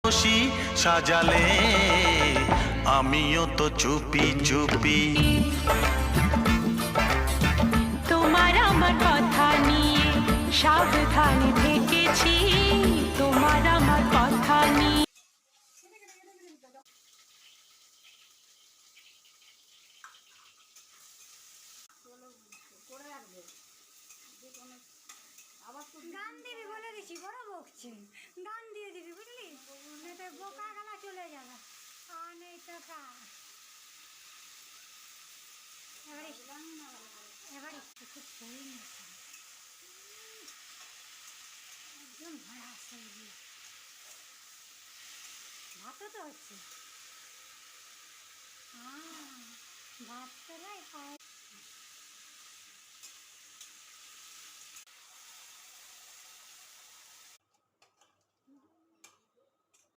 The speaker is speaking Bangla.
রূপসী সাজালে, আমিও তো চুপি চুপি। তোমার আমার কথা নিয়ে সাবধানে থেকেছি, তোমার আমার কথা নিয়ে। গান দিবি বলে দিছি, বড় বকছে। গান দিয়ে দিবি বুঝলি, তো বোকা গলা চলে যাবে। আর নেই তো এবার একটু করি না, একদম ভয় আসছে। ভাতও তো হচ্ছে, হ্যাঁ ভাত পেলাই খাই।